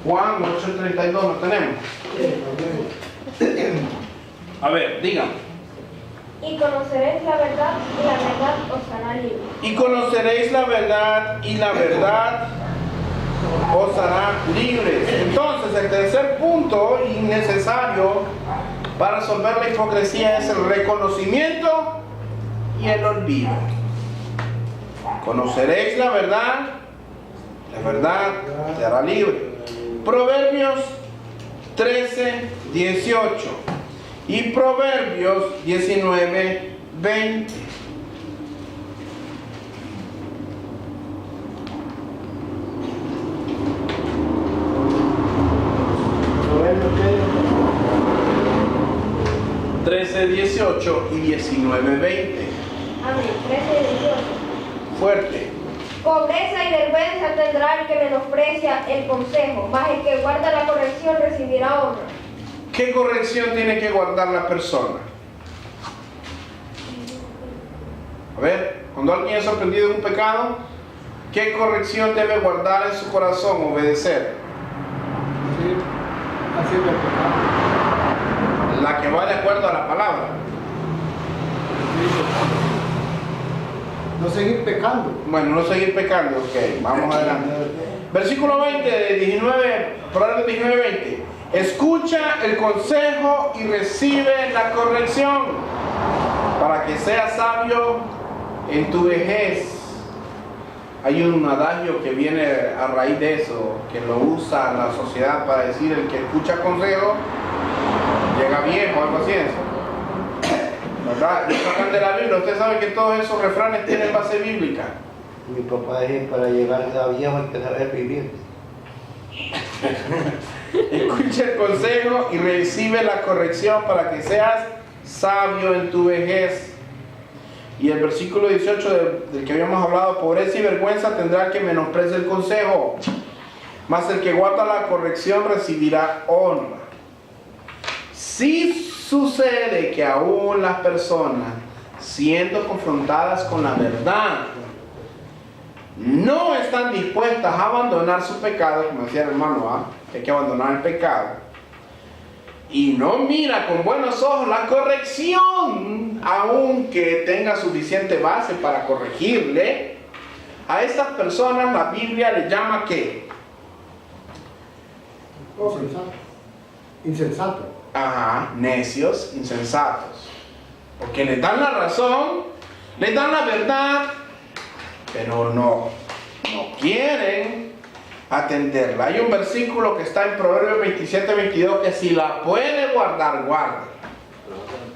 Juan 8:32 lo tenemos. A ver, dígame. Y conoceréis la verdad, y la verdad os hará libres. Y conoceréis la verdad, y la verdad os hará libres. Entonces, el tercer punto innecesario para resolver la hipocresía es el reconocimiento y el olvido. Conoceréis la verdad te hará libre. Proverbios 13:18 y Proverbios 19:20. Proverbios 13:18 y 19:20. Amén. 13:18. Fuerte. Pobreza y vergüenza tendrá el que menosprecia el consejo, mas el que guarda la corrección recibirá honra. ¿Qué corrección tiene que guardar la persona? A ver, cuando alguien es sorprendido de un pecado, ¿qué corrección debe guardar en su corazón, obedecer? así es el pecado. La que va de acuerdo a la palabra. No seguir pecando. Bueno, no seguir pecando, ok, vamos adelante. Versículo 20 de 19, Proverbios 19:20. Escucha el consejo y recibe la corrección, para que seas sabio en tu vejez. Hay un adagio que viene a raíz de eso, que lo usa la sociedad para decir: el que escucha consejo llega viejo, algo así es. ¿Verdad? Y sacan de la Biblia. Usted sabe que todos esos refranes tienen base bíblica. Mi papá dice: para llegar a viejo hay que saber vivir. Escucha el consejo y recibe la corrección, para que seas sabio en tu vejez. Y el versículo 18 del que habíamos hablado: pobreza y vergüenza tendrá el que menosprecie el consejo, mas el que guarda la corrección recibirá honra. Si sucede que aún las personas, siendo confrontadas con la verdad, no están dispuestas a abandonar su pecado, como decía el hermano, hay que abandonar el pecado, y no mira con buenos ojos la corrección, aunque tenga suficiente base para corregirle, a estas personas la Biblia le llama ¿qué? Insensato. Ajá, necios, insensatos. Porque les dan la razón, les dan la verdad, pero no quieren atenderla. Hay un versículo que está en Proverbios 27:22 que si la puede guardar, guarde.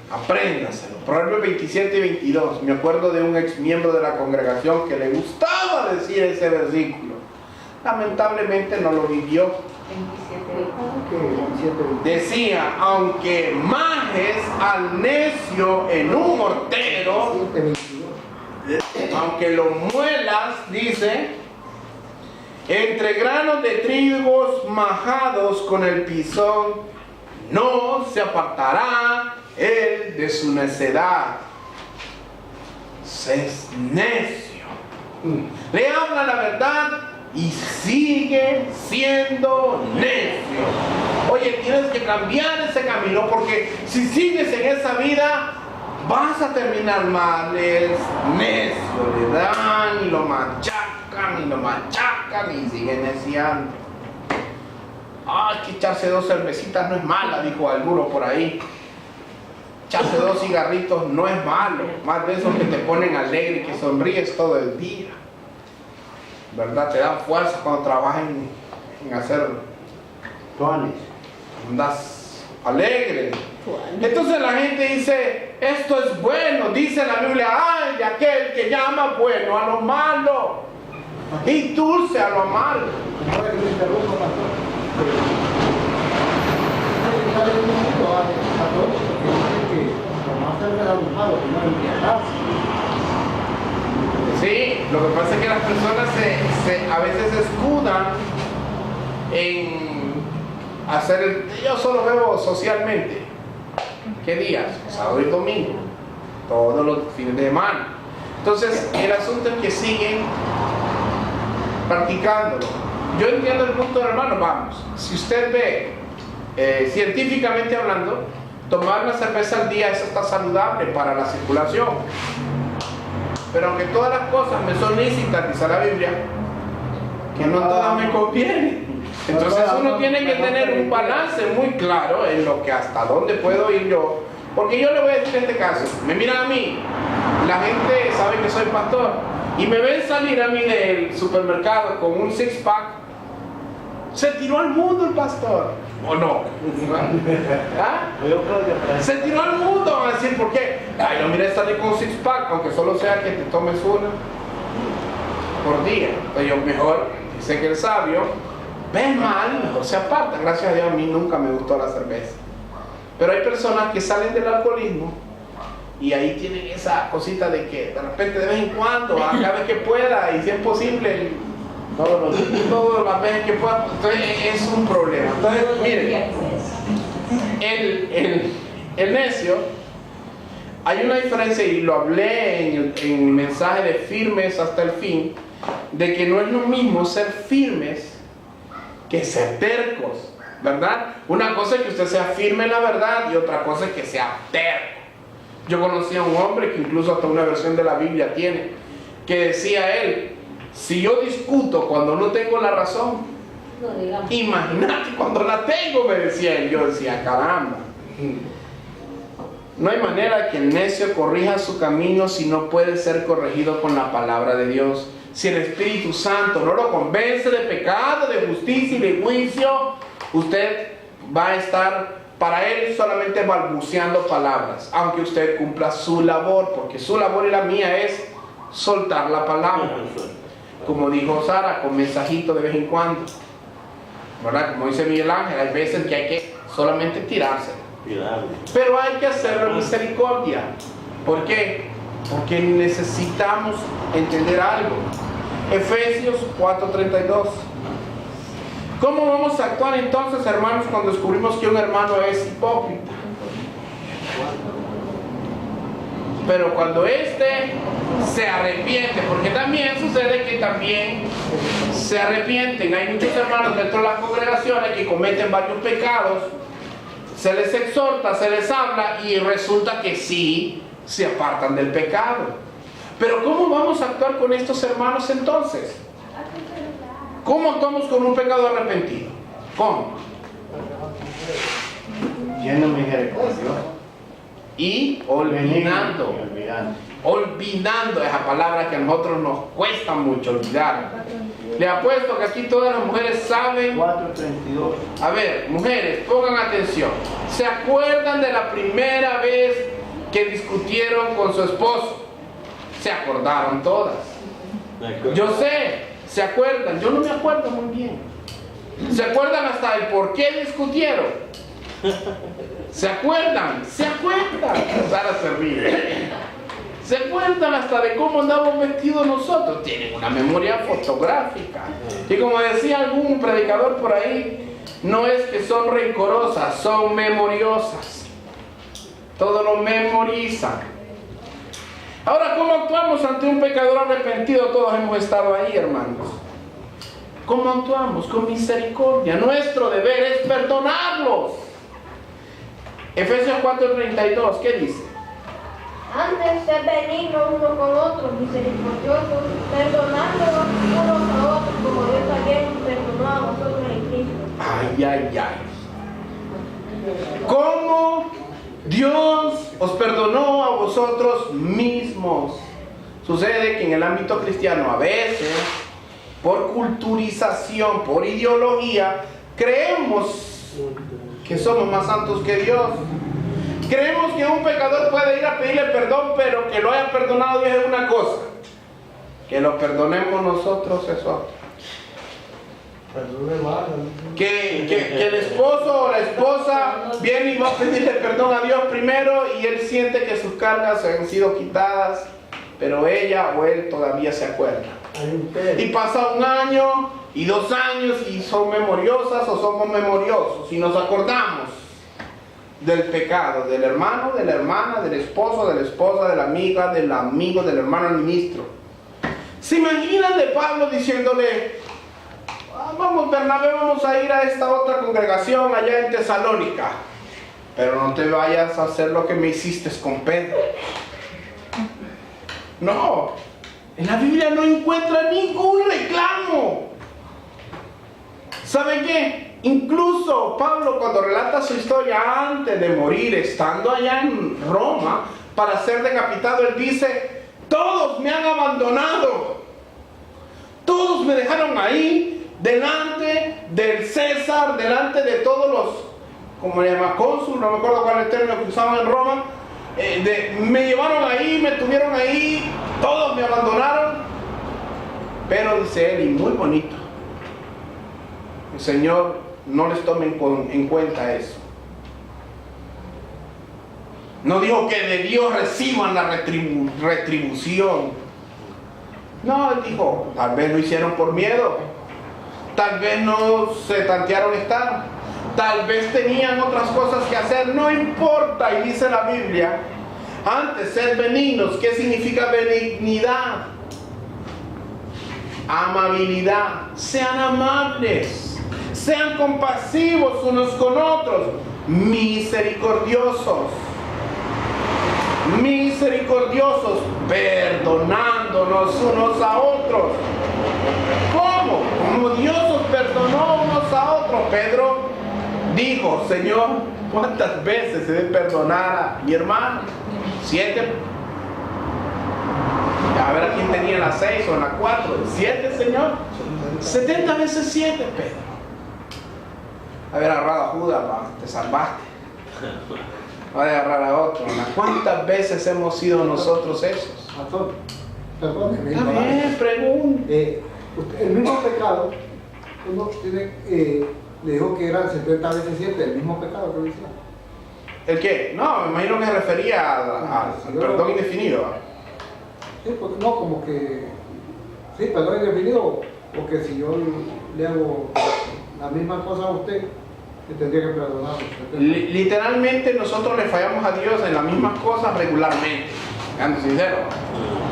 Apréndaselo. Proverbios 27:22. Me acuerdo de un ex miembro de la congregación que le gustaba decir ese versículo. Lamentablemente no lo vivió. Decía: aunque majes al necio en un mortero, aunque lo muelas, dice, entre granos de trigos majados con el pisón, no se apartará él de su necedad. Es necio. Le habla la verdad y sigue siendo necio. Oye, tienes que cambiar ese camino, porque si sigues en esa vida vas a terminar mal. Es necio, le dan y lo machacan y siguen neciando. Que echarse 2 cervecitas no es mala, dijo alguno por ahí. Echarse 2 cigarritos no es malo, más de esos que te ponen alegre y que sonríes todo el día, ¿verdad? Te dan fuerza cuando trabajas en hacer Tuanes. andas alegre. Entonces la gente dice: esto es bueno. Dice la Biblia: ay de aquel que llama bueno a lo malo y dulce a lo malo. Ahora que me interrumpo, pastor. Hay un mundo a todos que dicen que lo más cerca de lo malo, que no embriagarse. Sí, lo que pasa es que las personas a veces se escudan en hacer yo solo bebo socialmente. ¿Qué días? Sábado y domingo, todos los fines de semana. Entonces el asunto es que siguen practicándolo. yo entiendo el punto del hermano, vamos. Si usted ve, científicamente hablando, tomar una cerveza al día, eso está saludable para la circulación. Pero aunque todas las cosas me son lícitas, dice la Biblia, que no todas me convienen. Entonces uno tiene que tener un balance muy claro en lo que hasta dónde puedo ir yo. Porque yo le voy a decir en este caso, me miran a mí, la gente sabe que soy pastor, y me ven salir a mí del supermercado con un six-pack. Se tiró al mundo el pastor, ¿o no? ¿Ah? Se tiró al mundo, van a decir, ¿por qué? Ay, yo miré salir con un six-pack, aunque solo sea que te tomes una por día. Entonces yo mejor, dice que el sabio, ve mal, mejor se aparta. Gracias a Dios, a mí nunca me gustó la cerveza. Pero hay personas que salen del alcoholismo y ahí tienen esa cosita de que de repente de vez en cuando, a cada vez que pueda, y si es posible, todas las veces que pueda. Entonces es un problema. Entonces, miren, el necio, hay una diferencia, y lo hablé en el mensaje de firmes hasta el fin, de que no es lo mismo ser firmes que ser tercos, ¿verdad? Una cosa es que usted sea firme en la verdad y otra cosa es que sea terco. Yo conocí a un hombre que incluso hasta una versión de la Biblia tiene, que decía él, si yo discuto cuando no tengo la razón, imagínate cuando la tengo, me decía él. Yo decía, caramba. No hay manera que el necio corrija su camino si no puede ser corregido con la palabra de Dios. Si el Espíritu Santo no lo convence de pecado, de justicia y de juicio, usted va a estar para él solamente balbuceando palabras, aunque usted cumpla su labor, porque su labor y la mía es soltar la palabra. Como dijo Sara, con mensajito de vez en cuando, ¿verdad? Como dice Miguel Ángel, hay veces que hay que solamente tirarse. Pero hay que hacerlo en misericordia. ¿Por qué? Porque necesitamos entender algo. Efesios 4:32. ¿Cómo vamos a actuar entonces, hermanos, cuando descubrimos que un hermano es hipócrita? Pero cuando éste se arrepiente, porque también sucede que también se arrepienten. Hay muchos hermanos dentro de las congregaciones que cometen varios pecados, se les exhorta, se les habla y resulta que sí se apartan del pecado. Pero ¿cómo vamos a actuar con estos hermanos entonces? ¿Cómo actuamos con un pecado arrepentido? ¿Cómo? Lleno de misericordia. Y olvidando. Olvidando esa palabra que a nosotros nos cuesta mucho olvidar. Le apuesto que aquí todas las mujeres saben. 4:32. A ver, mujeres, pongan atención. ¿Se acuerdan de la primera vez que discutieron con su esposo? Se acordaron todas. Yo sé, se acuerdan. Yo no me acuerdo muy bien. ¿Se acuerdan hasta el por qué discutieron? ¿Se acuerdan? ¿Se acuerdan? Sara se ríe. ¿Se acuerdan hasta de cómo andamos vestidos nosotros? Tienen una memoria fotográfica. Y como decía algún predicador por ahí, no es que son rencorosas, son memoriosas. Todo lo memorizan. Ahora, ¿cómo actuamos ante un pecador arrepentido? Todos hemos estado ahí, hermanos. ¿Cómo actuamos? Con misericordia. Nuestro deber es perdonarlos. Efesios 4:32, ¿qué dice? Antes sed benignos unos con otros, misericordiosos, perdonándonos unos a otros, como Dios también nos perdonó a vosotros en Cristo. Ay, ay, ay. ¿Cómo Dios os perdonó a vosotros mismos? Sucede que en el ámbito cristiano a veces, por culturización, por ideología, creemos que somos más santos que Dios. Creemos que un pecador puede ir a pedirle perdón, pero que lo haya perdonado Dios es una cosa. Que lo perdonemos nosotros es otra. Que el esposo o la esposa viene y va a pedirle perdón a Dios primero y él siente que sus cargas han sido quitadas, pero ella o él todavía se acuerda. Y pasa 1 año y 2 años y son memoriosas o somos memoriosos y nos acordamos del pecado, del hermano, de la hermana, del esposo, de la esposa, de la amiga, del amigo, del hermano ministro. ¿Se imaginan de Pablo diciéndole, vamos Bernabé, vamos a ir a esta otra congregación allá en Tesalónica, pero no te vayas a hacer lo que me hiciste con Pedro. No, en la Biblia no encuentra ningún reclamo. ¿Saben qué? Incluso Pablo, cuando relata su historia antes de morir, estando allá en Roma para ser decapitado, él dice: todos me han abandonado, todos me dejaron ahí delante del César, delante de todos los, como le llama, cónsul, no me acuerdo cuál es el término que usaban en Roma. Me llevaron ahí, me tuvieron ahí, todos me abandonaron. Pero dice él, y muy bonito, el Señor no les tome en cuenta eso. No dijo que de Dios reciban la retribución. No, él dijo, tal vez lo hicieron por miedo, tal vez no se tantearon estar, tal vez tenían otras cosas que hacer, no importa. Y dice la Biblia, antes sed benignos. ¿Qué significa benignidad? Amabilidad. Sean amables, sean compasivos unos con otros, misericordiosos, perdonándonos unos a otros. ¿Cómo? Como Dios os perdonó unos a otros. Pedro dijo: Señor, ¿cuántas veces he de perdonar a mi hermano? 7. A ver a quién tenía la 6 o la 4. 7, Señor. 70 veces 7, Pedro. A ver, agarrado a Judas, te salvaste. Va a agarrar a otro. ¿Cuántas veces hemos sido nosotros esos? Pastor, perdóneme. Está bien, pregunta. El mismo pecado, uno tiene, le dijo que eran 70 veces 7, el mismo pecado que decía. ¿El qué? No, me imagino que se refería al perdón indefinido. Sí, porque no, como que, sí, perdón indefinido, porque si yo le hago la misma cosa a usted, que tendría que perdonarlo. Literalmente nosotros le fallamos a Dios en las mismas cosas regularmente, siendo sincero.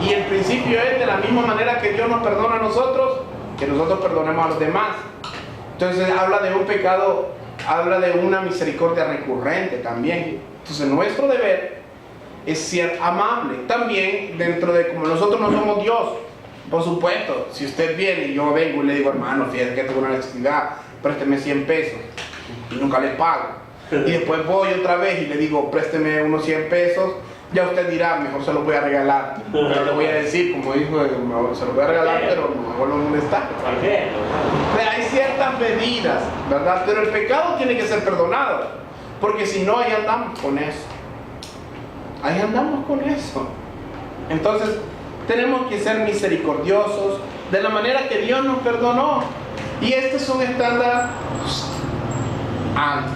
Y el principio es de la misma manera que Dios nos perdona a nosotros, que nosotros perdonemos a los demás. Entonces habla de un pecado, habla de una misericordia recurrente también. Entonces nuestro deber es ser amable. También dentro de, como nosotros no somos Dios, por supuesto, si usted viene y yo vengo y le digo: hermano, fíjate que tengo una necesidad, présteme 100 pesos, y nunca le pago, y después voy otra vez y le digo: présteme unos 100 pesos, ya usted dirá: mejor se los voy a regalar. Pero le voy a decir, como dijo, se los voy a regalar, pero mejor no molestar. Hay ciertas medidas, ¿verdad? Pero el pecado tiene que ser perdonado, porque si no, ahí andamos con eso. Ahí andamos con eso. Entonces, tenemos que ser misericordiosos de la manera que Dios nos perdonó. Y este es un estándar alto.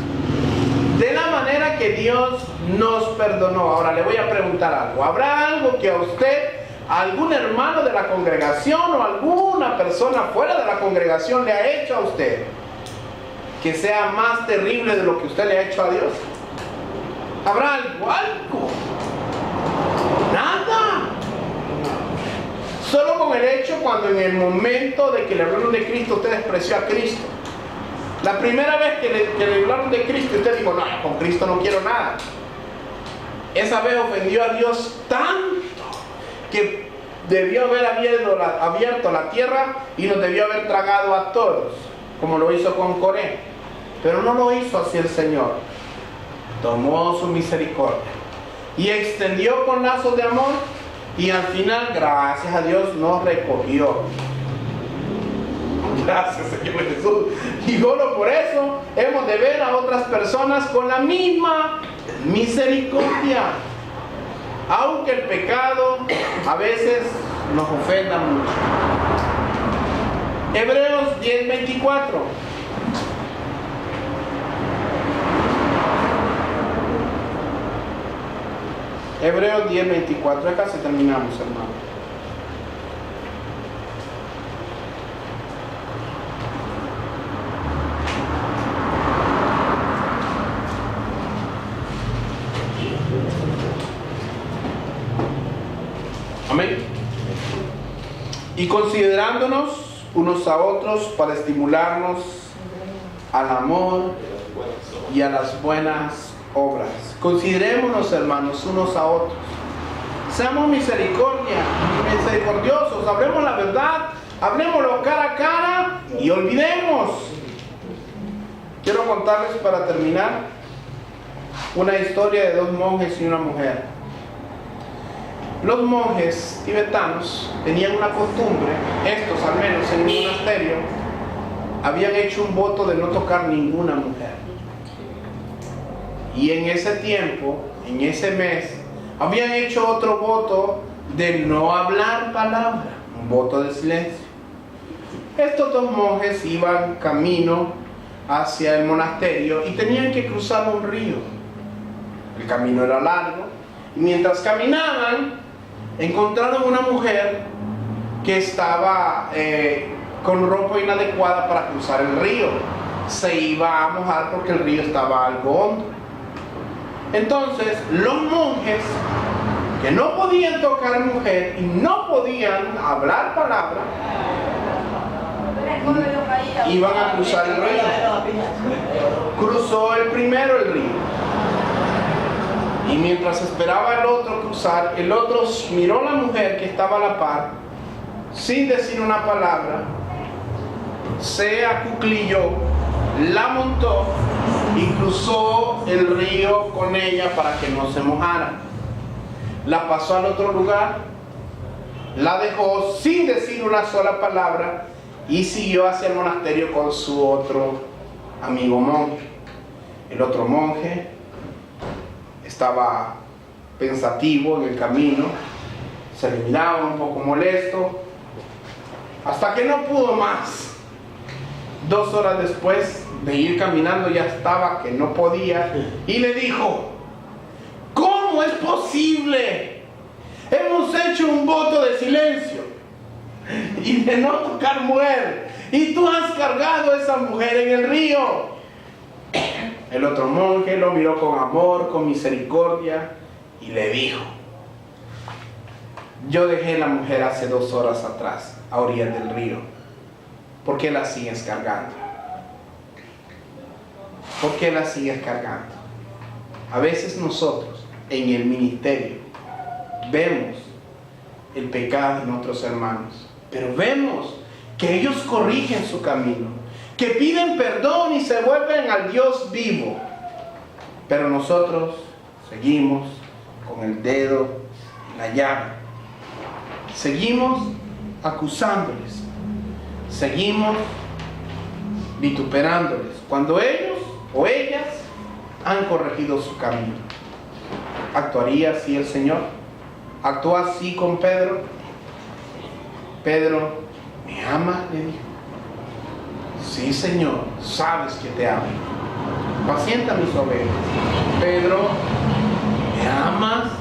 De la manera que Dios nos perdonó. Ahora le voy a preguntar algo. ¿Habrá algo que a usted, algún hermano de la congregación o alguna persona fuera de la congregación le ha hecho a usted que sea más terrible de lo que usted le ha hecho a Dios? ¿Habrá algo? Nada. Solo con el hecho cuando en el momento de que le hablaron de Cristo usted despreció a Cristo. La primera vez que le hablaron de Cristo usted dijo: no, con Cristo no quiero nada. Esa vez ofendió a Dios tanto que debió haber abierto la tierra y nos debió haber tragado a todos, como lo hizo con Coré. Pero no lo hizo así el Señor. Tomó su misericordia y extendió con lazos de amor, y al final, gracias a Dios, nos recogió. Gracias, Señor Jesús. Y solo por eso hemos de ver a otras personas con la misma misericordia, aunque el pecado a veces nos ofenda mucho. Hebreos 10:24. Hebreos 10:24. Acá se terminamos, hermano. Amén. Y considerándonos unos a otros para estimularnos al amor y a las buenas obras. Considerémonos, hermanos, unos a otros. Seamos misericordiosos, hablemos la verdad, hablemoslo cara a cara y olvidemos. Quiero contarles para terminar una historia de dos monjes y una mujer. Los monjes tibetanos tenían una costumbre, estos al menos en un monasterio, habían hecho un voto de no tocar ninguna mujer. Y en ese tiempo, en ese mes, habían hecho otro voto de no hablar palabra, un voto de silencio. Estos dos monjes iban camino hacia el monasterio y tenían que cruzar un río. El camino era largo y mientras caminaban encontraron una mujer que estaba con ropa inadecuada para cruzar el río. Se iba a mojar porque el río estaba algo hondo. Entonces los monjes, que no podían tocar mujer y no podían hablar palabra, iban a cruzar el río. Cruzó el primero el río. Y mientras esperaba el otro cruzar, el otro miró a la mujer que estaba a la par, sin decir una palabra, se acuclilló, la montó y cruzó el río con ella para que no se mojara. La pasó al otro lugar, la dejó sin decir una sola palabra y siguió hacia el monasterio con su otro amigo monje. El otro monje estaba pensativo en el camino, se le miraba un poco molesto, hasta que no pudo más. 2 horas después de ir caminando ya estaba que no podía y le dijo: ¿cómo es posible? Hemos hecho un voto de silencio y de no tocar mujer, y tú has cargado a esa mujer en el río. El otro monje lo miró con amor, con misericordia y le dijo: yo dejé la mujer hace 2 horas atrás, a orillas del río. ¿Por qué la sigues cargando? ¿Por qué la sigues cargando? A veces nosotros en el ministerio vemos el pecado en otros hermanos, pero vemos que ellos corrigen su camino, que piden perdón y se vuelven al Dios vivo. Pero nosotros seguimos con el dedo en la llaga. Seguimos acusándoles. Seguimos vituperándoles cuando ellos o ellas han corregido su camino. ¿Actuaría así el Señor? ¿Actuó así con Pedro? Pedro: ¿me amas?, le dijo. Sí, Señor, sabes que te amo. Pacienta mis ovejas. Pedro: ¿me amas?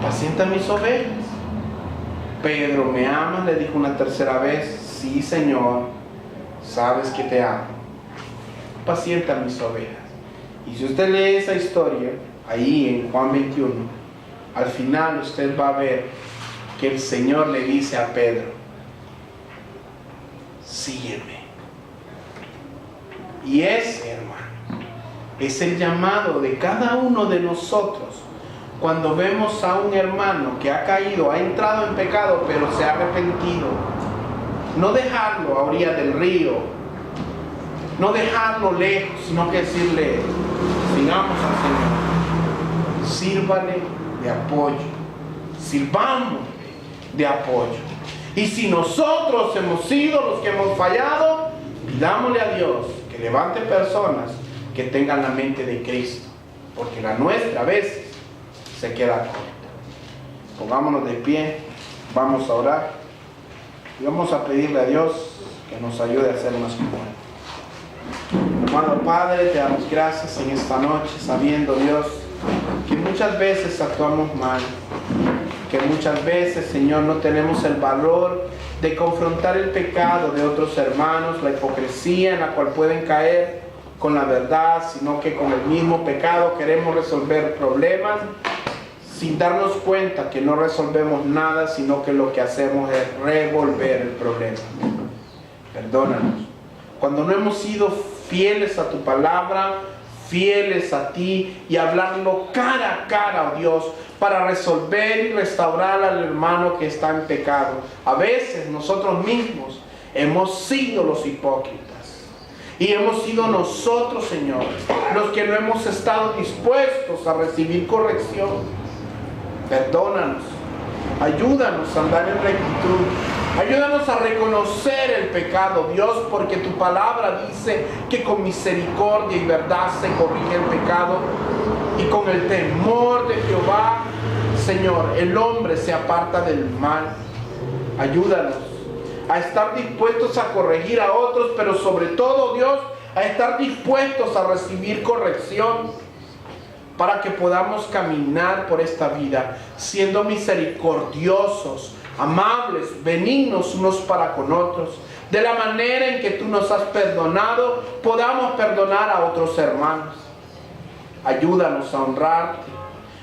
Pacienta mis ovejas. Pedro: ¿me amas?, le dijo una tercera vez. Sí, Señor, sabes que te amo. Pacienta mis ovejas. Y si usted lee esa historia ahí en Juan 21, al final usted va a ver que el Señor le dice a Pedro: sígueme. Y ese, hermano, es el llamado de cada uno de nosotros cuando vemos a un hermano que ha caído, ha entrado en pecado, pero se ha arrepentido. No dejarlo a orillas del río, no dejarlo lejos, sino que decirle: sigamos al Señor, sírvale de apoyo, sirvámosle de apoyo. Y si nosotros hemos sido los que hemos fallado, pidámosle a Dios que levante personas que tengan la mente de Cristo, porque la nuestra a veces se queda corta. Pongámonos de pie, vamos a orar y vamos a pedirle a Dios que nos ayude a ser más como Él. Hermano Padre, te damos gracias en esta noche, sabiendo, Dios, que muchas veces actuamos mal, que muchas veces, Señor, no tenemos el valor de confrontar el pecado de otros hermanos, la hipocresía en la cual pueden caer con la verdad, sino que con el mismo pecado queremos resolver problemas sin darnos cuenta que no resolvemos nada, sino que lo que hacemos es revolver el problema. Perdónanos. Cuando no hemos sido fieles a tu palabra, fieles a ti y hablarlo cara a cara, oh Dios, para resolver y restaurar al hermano que está en pecado. A veces nosotros mismos hemos sido los hipócritas. Y hemos sido nosotros, Señor, los que no hemos estado dispuestos a recibir corrección. Perdónanos. Ayúdanos a andar en rectitud. Ayúdanos a reconocer el pecado, Dios, porque tu palabra dice que con misericordia y verdad se corrige el pecado. Y con el temor de Jehová, Señor, el hombre se aparta del mal. Ayúdanos a estar dispuestos a corregir a otros, pero sobre todo, Dios, a estar dispuestos a recibir corrección, para que podamos caminar por esta vida siendo misericordiosos, amables, benignos unos para con otros. De la manera en que tú nos has perdonado, podamos perdonar a otros hermanos. Ayúdanos a honrarte.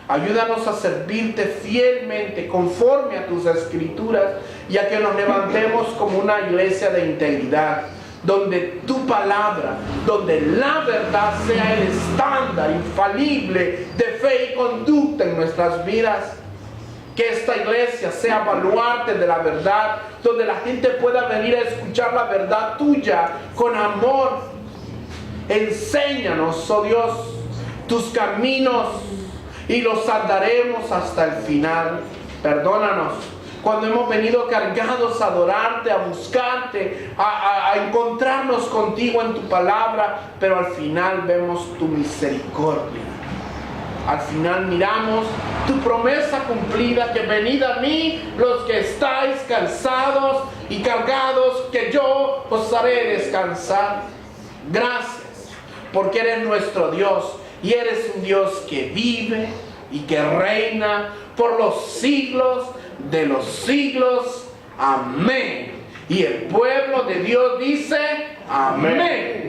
Ayúdanos a servirte fielmente conforme a tus escrituras, y a que nos levantemos como una iglesia de integridad, donde tu palabra, donde la verdad sea el estándar infalible de fe y conducta en nuestras vidas. Que esta iglesia sea baluarte de la verdad, donde la gente pueda venir a escuchar la verdad tuya con amor. Enséñanos, oh Dios, tus caminos, y los andaremos hasta el final. Perdónanos cuando hemos venido cargados a adorarte, a buscarte, a encontrarnos contigo en tu palabra, pero al final vemos tu misericordia. Al final miramos tu promesa cumplida, que venid a mí los que estáis cansados y cargados, que yo os haré descansar. Gracias, porque eres nuestro Dios, y eres un Dios que vive y que reina por los siglos de los siglos. Amén. Y el pueblo de Dios dice amén.